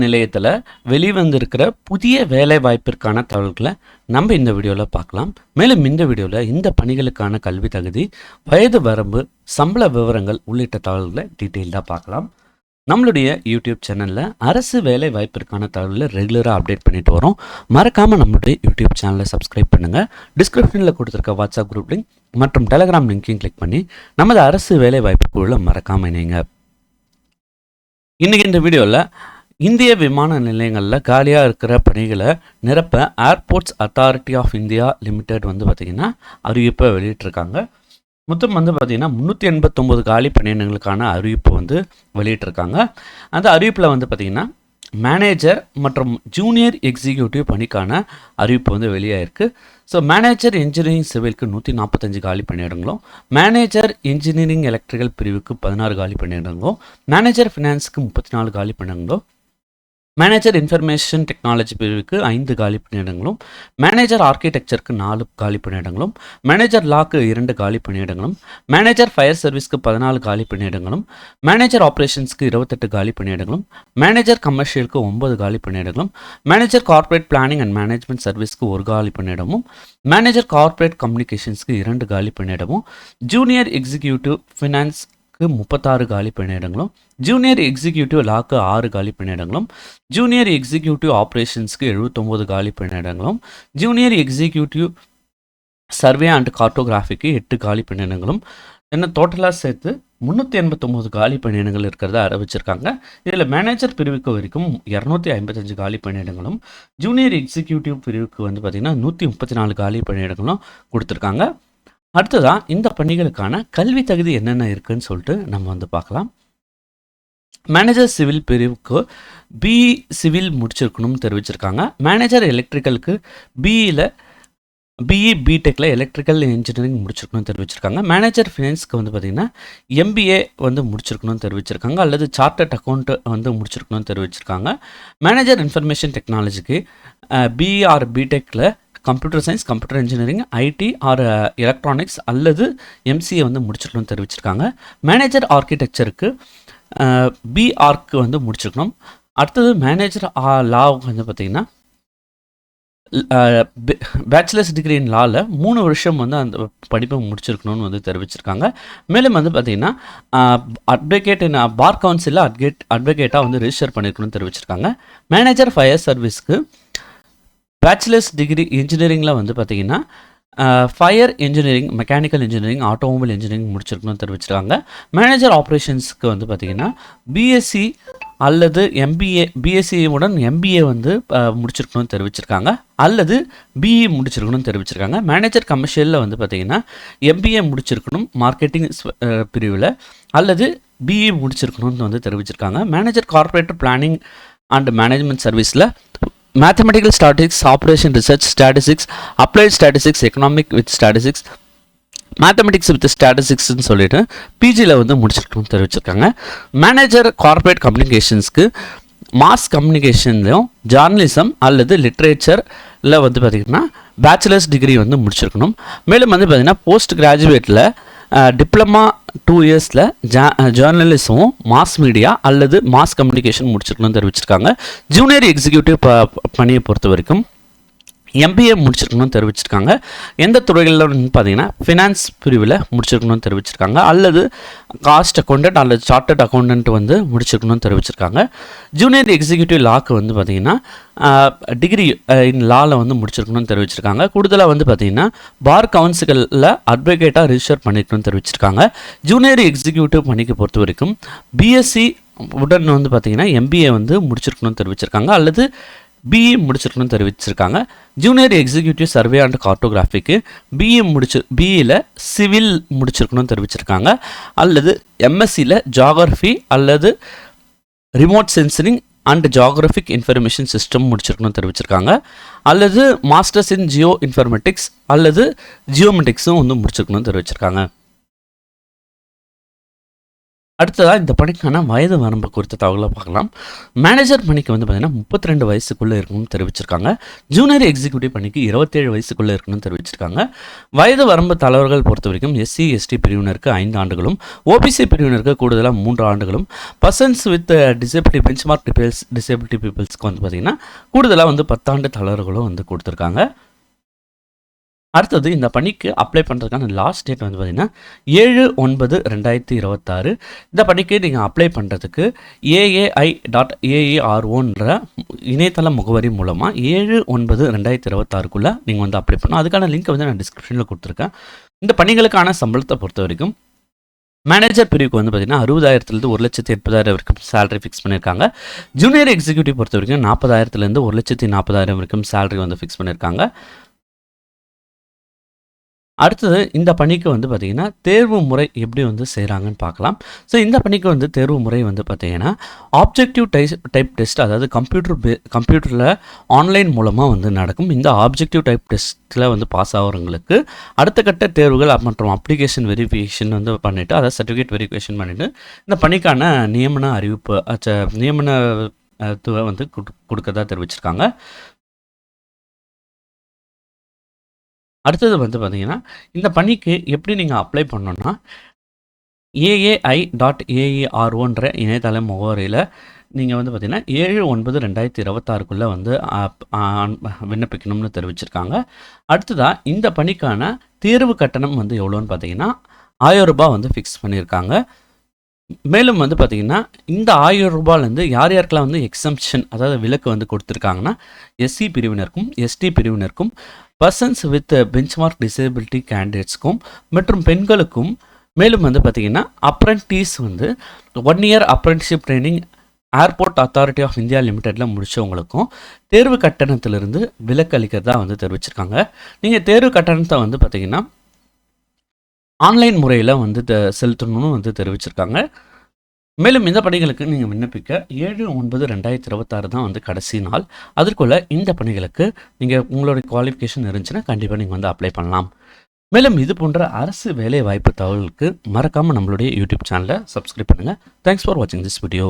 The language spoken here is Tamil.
நிலையத்தில் வெளிவந்திருக்கிற புதிய வேலை வாய்ப்பிற்கான தகவல்களை நம்ம இந்த வீடியோவில் பார்க்கலாம். மேலும் இந்த வீடியோவில் இந்த பணிகளுக்கான கல்வி தகுதி, வயது வரம்பு, சம்பள விவரங்கள் உள்ளிட்ட தகவல்களை டீட்டெயில்டாக பார்க்கலாம். நம்மளுடைய யூடியூப் சேனலில் அரசு வேலை வாய்ப்பிற்கான தகவல்களை ரெகுலராக அப்டேட் பண்ணிட்டு வரோம். மறக்காமல் நம்மளுடைய யூடியூப் சேனலை சப்ஸ்கிரைப் பண்ணுங்கள். டிஸ்கிரிப்ஷனில் கொடுத்துருக்க வாட்ஸ்அப் குரூப் லிங்க் மற்றும் டெலகிராம் லிங்க்கையும் கிளிக் பண்ணி நமது அரசு வேலை வாய்ப்பு குழுவில் மறக்காமல் இணைங்க. இன்றைக்கி இந்த வீடியோவில் இந்திய விமான நிலையங்களில் காலியாக இருக்கிற பணிகளை நிரப்ப airports authority of India limited பார்த்திங்கன்னா அறிவிப்பை வெளியிட்டிருக்காங்க. மொத்தம் பார்த்திங்கன்னா 389 காலி பணியிடங்களுக்கான அறிவிப்பு வெளியிட்டிருக்காங்க. அந்த அறிவிப்பில் பார்த்திங்கன்னா மேனேஜர் மற்றும் ஜூனியர் எக்ஸிக்யூட்டிவ் பணிக்கான அறிவிப்பு வெளியாயிருக்கு. ஸோ மேனேஜர் இன்ஜினியரிங் சிவிலுக்கு 145 காலி பணியிடங்களும், மேனேஜர் இன்ஜினியரிங் எலக்ட்ரிக்கல் பிரிவுக்கு 16 காலி பணியிடங்களும், மேனேஜர் ஃபினான்ஸுக்கு 34 காலி பணியிடங்களும், மேனேஜர் இன்ஃபர்மேஷன் டெக்னாலஜி பிரிவுக்கு 5 காலி பணியிடங்களும், மேனேஜர் ஆர்கிடெக்சருக்கு 4 காலி பணியிடங்களும், மேனேஜர் லாக்கு 2 காலி பணியிடங்களும், மேனேஜர் ஃபயர் சர்வீஸ்க்கு 14 காலி பணியிடங்களும், மேனேஜர் ஆப்ரேஷன்ஸ்க்கு 28 காலி பணியிடங்களும், மேனேஜர் கமர்ஷியலுக்கு 9 காலி பணியிடங்களும், manager corporate planning and management சர்வீஸ்க்கு 1 காலி பணியிடமும், மேனேஜர் கார்ப்பரேட் கம்யூனிகேஷன்ஸ்க்கு 2 காலி பணியிடமும், ஜூனியர் எக்ஸிக்யூட்டிவ் ஃபினான்ஸ் 36 காலி பணியிடங்களும், ஜூனியர் எக்ஸிக்யூட்டிவ் லாக்கு 6 காலி பணியிடங்களும், ஜூனியர் எக்ஸிக்யூட்டிவ் ஆப்ரேஷன்ஸ்க்கு 79 காலி பணியிடங்களும், ஜூனியர் எக்ஸிக்யூட்டிவ் சர்வே அண்ட் கார்ட்டோகிராஃபிக்கு 8 காலி பணியிடங்களும், என்ன டோட்டலாக சேர்த்து 389 காலி பணியிடங்கள் இருக்கிறத அறிவிச்சிருக்காங்க. இதில் மேனேஜர் பிரிவுக்கு வரைக்கும் 255 காலி பணியிடங்களும், ஜூனியர் எக்ஸிக்யூட்டிவ் பிரிவுக்கு பார்த்திங்கன்னா 134 காலி பணியிடங்களும் கொடுத்துருக்காங்க. அடுத்ததான் இந்த பணிகளுக்கான கல்வி தகுதி என்னென்ன இருக்குன்னு சொல்லிட்டு நம்ம பார்க்கலாம். மேனேஜர் சிவில் பிரிவுக்கு பிஇ சிவில் முடிச்சிருக்கணும்னு தெரிவிச்சிருக்காங்க. மேனேஜர் எலக்ட்ரிக்கலுக்கு பிஇ பிடெக்கில் எலக்ட்ரிக்கல் இன்ஜினியரிங் முடிச்சிருக்கணும்னு தெரிவிச்சிருக்காங்க. மேனேஜர் ஃபினான்ஸ்க்கு பார்த்திங்கன்னா எம்பிஏ முடிச்சிருக்கணும்னு தெரிவிச்சிருக்காங்க, அல்லது சார்ட்டர்ட் அக்கௌண்ட் முடிச்சிருக்கணும்னு தெரிவிச்சிருக்காங்க. மேனேஜர் இன்ஃபர்மேஷன் டெக்னாலஜிக்கு பிஇ ஆர் பிடெக்கில் computer science, computer engineering, IT or electronics அல்லது எம்சிஏ முடிச்சிருக்கணும்னு தெரிவிச்சிருக்காங்க. மேனேஜர் ஆர்கிடெக்சருக்கு பிஆர்க்கு முடிச்சிருக்கணும். அடுத்தது மேனேஜர் லா பார்த்திங்கன்னா பேச்சுலர்ஸ் டிகிரி இன் லாவில் 3 வருஷம் அந்த படிப்பை முடிச்சிருக்கணும்னு தெரிவிச்சிருக்காங்க. மேலும் பார்த்திங்கன்னா அட்வொகேட் இன் பார் கவுன்சிலில் அட்வொகேட்டாக ரெஜிஸ்டர் பண்ணியிருக்கணும்னு தெரிவிச்சிருக்காங்க. மேனேஜர் ஃபயர் சர்வீஸ்க்கு பேச்சுலர்ஸ் டிகிரி இன்ஜினியரிங்கில் பார்த்திங்கன்னா fire engineering, mechanical engineering, automobile engineering முடிச்சிருக்கணும்னு தெரிவிச்சிருக்காங்க. மேனேஜர் ஆப்ரேஷன்ஸ்க்கு பார்த்திங்கன்னா பிஎஸ்சி அல்லது எம்பிஏ, பிஎஸ்சியுடன் எம்பிஏ முடிச்சிருக்கணும்னு தெரிவிச்சிருக்காங்க, அல்லது பிஇ முடிச்சிருக்கணும்னு தெரிவிச்சிருக்காங்க. மேனேஜர் கமர்ஷியலில் பார்த்திங்கன்னா எம்பிஏ முடிச்சிருக்கணும் மார்க்கெட்டிங் பிரிவில், அல்லது பிஇ முடிச்சிருக்கணும்னு தெரிவிச்சிருக்காங்க. Manager corporate planning and management சர்வீஸில் mathematical statistics, operation research, statistics, applied statistics, economic with statistics, mathematics with ஸ்டாட்டிஸ்டிக்ஸ்னு சொல்லிட்டு பிஜியில் முடிச்சிருக்கணும்னு தெரிவிச்சிருக்காங்க. மேனேஜர் கார்ப்பரேட் கம்யூனிகேஷன்ஸ்க்கு மாஸ் கம்யூனிகேஷன்லையும் ஜேர்னலிசம் அல்லது லிட்ரேச்சரில் பார்த்திங்கன்னா பேச்சுலர்ஸ் டிகிரி முடிச்சிருக்கணும். மேலும் பார்த்திங்கன்னா போஸ்ட் கிராஜுவேட்டில் டிப்ளமா 2 இயர்ஸில் ஜேர்னலிசமும் மாஸ் மீடியா அல்லது மாஸ் கம்யூனிகேஷன் முடிச்சிருக்கணும்னு தெரிவிச்சிருக்காங்க. ஜூனியர் எக்ஸிக்யூட்டிவ் பணியை பொறுத்த வரைக்கும் எம்பிஏ முடிச்சிருக்கணும்னு தெரிவிச்சிருக்காங்க. எந்த துறைகளில் பார்த்திங்கன்னா ஃபினான்ஸ் பிரிவில் முடிச்சிருக்கணும்னு தெரிவிச்சிருக்காங்க, அல்லது காஸ்ட் அக்கௌண்டன்ட் அல்லது சார்ட்டர்ட் அக்கௌண்டன்ட் முடிச்சிருக்கணும்னு தெரிவிச்சிருக்காங்க. ஜூனியர் எக்ஸிக்யூட்டிவ் லாக்கு பார்த்திங்கன்னா டிகிரி இன் லாவில் முடிச்சிருக்கணும்னு தெரிவிச்சிருக்காங்க. கூடுதலாக பார்த்திங்கன்னா பார் கவுன்சிலில் அட்வொகேட்டாக ரிஜிஸ்டர் பண்ணியிருக்கணும்னு தெரிவிச்சிருக்காங்க. ஜூனியர் எக்ஸிக்யூட்டிவ் பணிக்கு பொறுத்த வரைக்கும் பிஎஸ்சி உடன் பார்த்திங்கன்னா எம்பிஏ முடிச்சிருக்கணும்னு தெரிவிச்சிருக்காங்க, அல்லது பிஇ முடிச்சிருக்கணும்னு தெரிவிச்சிருக்காங்க. ஜூனியர் எக்ஸிக்யூட்டிவ் சர்வே அண்ட் கார்ட்டோகிராஃபிக்கு பிஇயில் சிவில் முடிச்சிருக்கணும்னு தெரிவிச்சிருக்காங்க, அல்லது எம்எஸ்சியில் ஜியாகிரஃபி அல்லது remote sensing and geographic information system முடிச்சிருக்கணும்னு தெரிவிச்சிருக்காங்க, அல்லது மாஸ்டர்ஸ் இன் ஜியோ இன்ஃபர்மேட்டிக்ஸ் அல்லது ஜியோமெட்ரிக்ஸும் முடிச்சிருக்கணும்னு தெரிவிச்சிருக்காங்க. அடுத்ததாக இந்த பணிக்கான வயது வரம்பு குறித்த தகவலை பார்க்கலாம். மேனேஜர் பணிக்கு வந்து பார்த்திங்கன்னா 32 வயசுக்குள்ளே இருக்கணும்னு தெரிவிச்சிருக்காங்க. ஜூனியர் எக்ஸிக்யூட்டிவ் பணிக்கு 27 வயசுக்குள்ளே இருக்கணும்னு தெரிவிச்சிருக்காங்க. வயது வரம்பு தலைவர்கள் பொறுத்த வரைக்கும் எஸ்சி எஸ்டி பிரிவினருக்கு 5 ஆண்டுகளும், ஓபிசி பிரிவினருக்கு கூடுதலாக 3 ஆண்டுகளும், persons with disability benchmark disability பீப்புள்ஸ்க்கு வந்து பார்த்திங்கன்னா கூடுதலாக வந்து 10 ஆண்டு தலைவர்களும் வந்து கொடுத்துருக்காங்க. அடுத்தது இந்த பணிக்கு அப்ளை பண்ணுறதுக்கான லாஸ்ட் டேட் வந்து பார்த்திங்கன்னா 7/9/2026. இந்த பணிக்கு நீங்கள் அப்ளை பண்ணுறதுக்கு AAI.AEROன்ற இணையதள முகவரி மூலமாக 7/9/2026க்குள்ளே நீங்கள் வந்து அப்ளை பண்ணணும். அதுக்கான லிங்க் வந்து நான் டிஸ்கிரிப்ஷனில் கொடுத்துருக்கேன். இந்த பணிகளுக்கான சம்பளத்தை பொறுத்த வரைக்கும் மேனேஜர் பிரிவுக்கு வந்து பார்த்திங்கன்னா 60,000 1,80,000 வரைக்கும் சேலரி ஃபிக்ஸ் பண்ணியிருக்காங்க. ஜூனியர் எக்ஸிக்யூட்டிவ் பொறுத்த வரைக்கும் 40,000 1,40,000 வரைக்கும் சேலரி வந்து ஃபிக்ஸ் பண்ணியிருக்காங்க. அடுத்தது இந்த பணிக்கு வந்து பார்த்திங்கன்னா தேர்வு முறை எப்படி வந்து செய்கிறாங்கன்னு பார்க்கலாம். ஸோ இந்த பணிக்கு வந்து தேர்வு முறை வந்து பார்த்திங்கன்னா ஆப்ஜெக்டிவ் டைப் டெஸ்ட், அதாவது கம்ப்யூட்டரில் ஆன்லைன் மூலமாக வந்து நடக்கும். இந்த ஆப்ஜெக்டிவ் டைப் டெஸ்ட்டில் வந்து பாஸ் ஆகிறவங்களுக்கு அடுத்த கட்ட தேர்வுகள் மற்றும் அப்ளிகேஷன் வெரிஃபிகேஷன் வந்து பண்ணிவிட்டு, அதாவது சர்டிஃபிகேட் வெரிஃபிகேஷன் பண்ணிவிட்டு இந்த பணிக்கான நியமன அறிவிப்பு நியமன வந்து கொடுக்கறதா தெரிவிச்சிருக்காங்க. அடுத்தது வந்து பார்த்திங்கன்னா இந்த பணிக்கு எப்படி நீங்கள் அப்ளை பண்ணணுன்னா AAI.AEROன்ற இணையதள முகவரியில் நீங்கள் வந்து பார்த்திங்கன்னா 7/9/2026க்குள்ளே வந்து விண்ணப்பிக்கணும்னு தெரிவிச்சிருக்காங்க. அடுத்ததாக இந்த பணிக்கான தேர்வு கட்டணம் வந்து எவ்வளோன்னு பார்த்தீங்கன்னா 1000 ரூபாய் வந்து ஃபிக்ஸ் பண்ணியிருக்காங்க. மேலும் வந்து பார்த்திங்கன்னா இந்த 1000 ரூபாயிலேருந்து யார் யாருக்கெல்லாம் வந்து எக்ஸம்ஷன், அதாவது விலக்கு வந்து கொடுத்துருக்காங்கன்னா எஸ்சி பிரிவினருக்கும், எஸ்டி பிரிவினருக்கும், பர்சன்ஸ் வித் பெஞ்ச்மார்க் டிசேபிலிட்டி கேண்டிடேட்ஸ்க்கும் மற்றும் பெண்களுக்கும், மேலும் வந்து பார்த்திங்கன்னா அப்ரெண்டிஸ் வந்து 1 year apprenticeship training airport authority of India லிமிடெடில் முடித்தவங்களுக்கும் தேர்வு கட்டணத்திலிருந்து விலக்கு அளிக்கிறதா வந்து தெரிவிச்சிருக்காங்க. நீங்கள் தேர்வு கட்டணத்தை வந்து பார்த்திங்கன்னா ஆன்லைன் முறையில் வந்து செலுத்தணும்னு வந்து தெரிவிச்சிருக்காங்க. மேலும் இந்த பணிகளுக்கு நீங்கள் விண்ணப்பிக்க 7/9/2026 தான் வந்து கடைசி நாள். அதற்குள்ளே இந்த பணிகளுக்கு நீங்கள் உங்களுடைய குவாலிஃபிகேஷன் இருந்துச்சுன்னா கண்டிப்பாக நீங்கள் வந்து அப்ளை பண்ணலாம். மேலும் இது போன்ற அரசு வேலை வாய்ப்பு தகவலுக்கு மறக்காமல் நம்மளுடைய யூடியூப் சேனலை சப்ஸ்கிரைப் பண்ணுங்கள். தேங்க்ஸ் ஃபார் வாட்சிங் திஸ் வீடியோ.